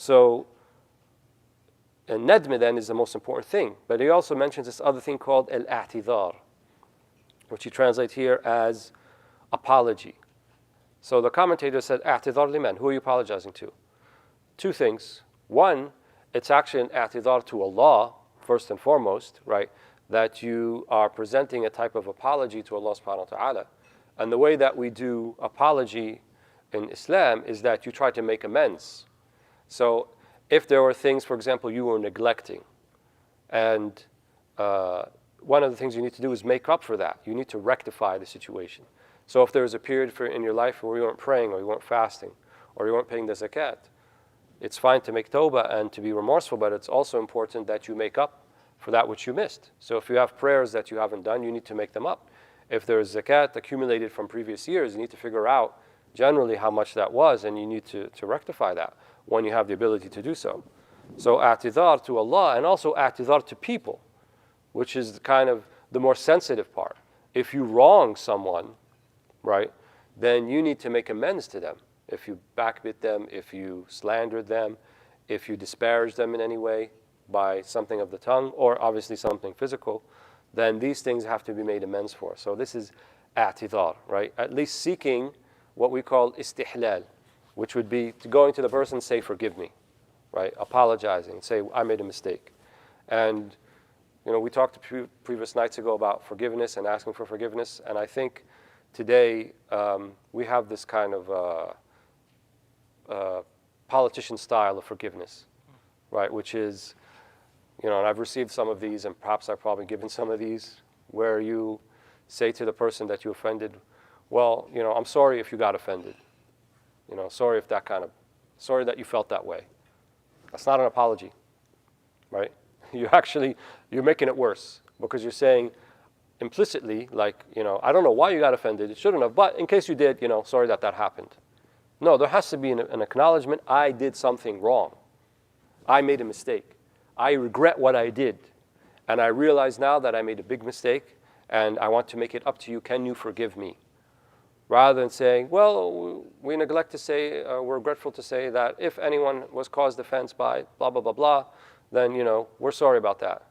So, and nadm then is the most important thing. But he also mentions this other thing called al-a'tidhar, which he translates here as apology. So the commentator said, a'tidhar liman, who are you apologizing to? Two things. One, it's actually an a'tidhar to Allah, first and foremost, right? That you are presenting a type of apology to Allah subhanahu wa ta'ala. And the way that we do apology in Islam is that you try to make amends. So if there were things, for example, you were neglecting, and one of the things you need to do is make up for that. You need to rectify the situation. So if there was a period in your life where you weren't praying, or you weren't fasting, or you weren't paying the zakat, it's fine to make tawbah and to be remorseful, but it's also important that you make up for that which you missed. So if you have prayers that you haven't done, you need to make them up. If there's zakat accumulated from previous years, you need to figure out generally how much that was, and you need to rectify that when you have the ability to do so. So a'tidhar to Allah, and also a'tidhar to people, which is kind of the more sensitive part. If you wrong someone, right, then you need to make amends to them. If you backbit them, if you slandered them, if you disparaged them in any way by something of the tongue, or obviously something physical, then these things have to be made amends for. So this is a'tidhar, right? At least seeking what we call istihlal, which would be to going to the person and say, forgive me, right? Apologizing, say, I made a mistake. And, we talked previous nights ago about forgiveness and asking for forgiveness, and I think today we have this kind of politician style of forgiveness, right? Which is, and I've received some of these, and perhaps I've probably given some of these, where you say to the person that you offended, well, I'm sorry if you got offended. Sorry that you felt that way. That's not an apology, right? You're making it worse, because you're saying implicitly, like, I don't know why you got offended, it shouldn't have, but in case you did, sorry that happened. No, there has to be an acknowledgement, I did something wrong. I made a mistake. I regret what I did, and I realize now that I made a big mistake, and I want to make it up to you. Can you forgive me? Rather than saying, well, we neglect to say, we're regretful to say that if anyone was caused offense by blah, blah, blah, blah, then, we're sorry about that.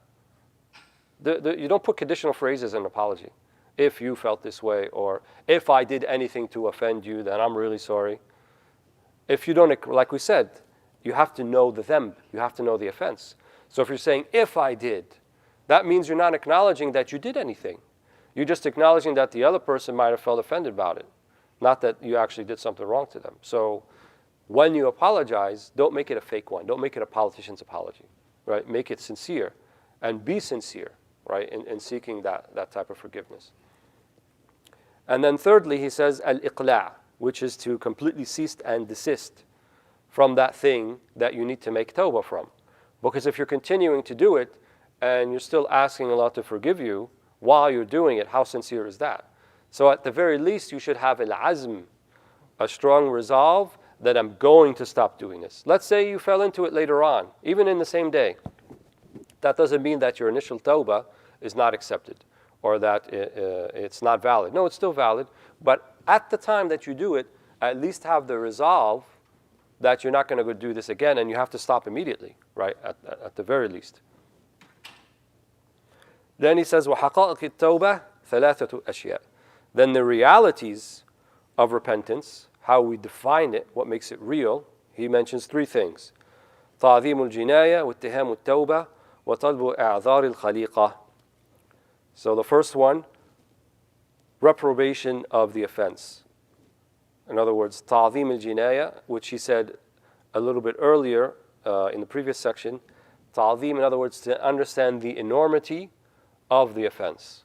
You don't put conditional phrases in an apology. If you felt this way, or if I did anything to offend you, then I'm really sorry. If you don't, like we said, you have to know the dhanb, you have to know the offense. So if you're saying, if I did, that means you're not acknowledging that you did anything. You're just acknowledging that the other person might have felt offended about it, not that you actually did something wrong to them. So when you apologize, don't make it a fake one. Don't make it a politician's apology, right? Make it sincere, and be sincere, right, in seeking that type of forgiveness. And then thirdly, he says al-iqla', which is to completely cease and desist from that thing that you need to make tawbah from. Because if you're continuing to do it and you're still asking Allah to forgive you while you're doing it, how sincere is that? So at the very least, you should have al-azm, a strong resolve that I'm going to stop doing this. Let's say you fell into it later on, even in the same day. That doesn't mean that your initial tawbah is not accepted or that it's not valid. No, it's still valid. But at the time that you do it, at least have the resolve that you're not going to go do this again, and you have to stop immediately, right, at the very least. Then he says, وَحَقَائِقِ التَّوْبَةِ ثَلَاثَةُ أَشْيَاء. Then the realities of repentance, how we define it, what makes it real, he mentions three things. تَعْظِيمُ الْجِنَايَةِ وَاتِّهَامُ التَّوْبَةِ وَطَلْبُ إِعْذَارِ الْخَلِيقَةِ. So the first one, reprobation of the offense. In other words, ta'zim al-jinaya, which he said a little bit earlier in the previous section. Ta'zim, in other words, to understand the enormity of the offense.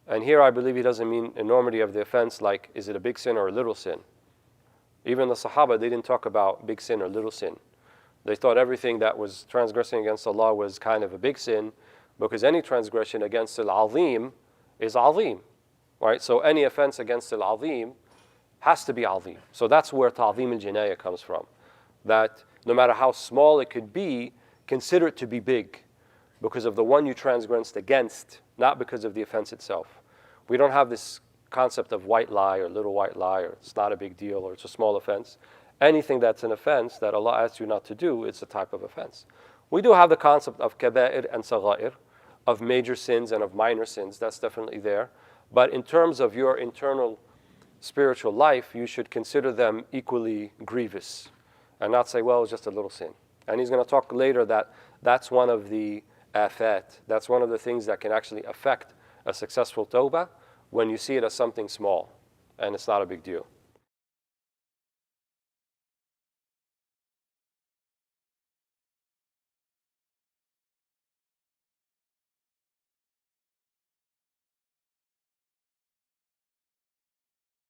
And here I believe he doesn't mean enormity of the offense like, is it a big sin or a little sin? Even the Sahaba, they didn't talk about big sin or little sin. They thought everything that was transgressing against Allah was kind of a big sin, because any transgression against al-azim is azim, right? So any offense against al-azim has to be azim. So that's where ta'zim al-jinaya comes from. That no matter how small it could be, consider it to be big because of the one you transgressed against, not because of the offense itself. We don't have this concept of white lie or little white lie, or it's not a big deal, or it's a small offense. anything that's an offense that Allah asks you not to do, it's a type of offense. We do have the concept of kaba'ir and sagha'ir, of major sins and of minor sins. That's definitely there. But in terms of your internal spiritual life, you should consider them equally grievous and not say, well, it's just a little sin. And he's going to talk later that that's one of the afat, that's one of the things that can actually affect a successful tawbah when you see it as something small and it's not a big deal.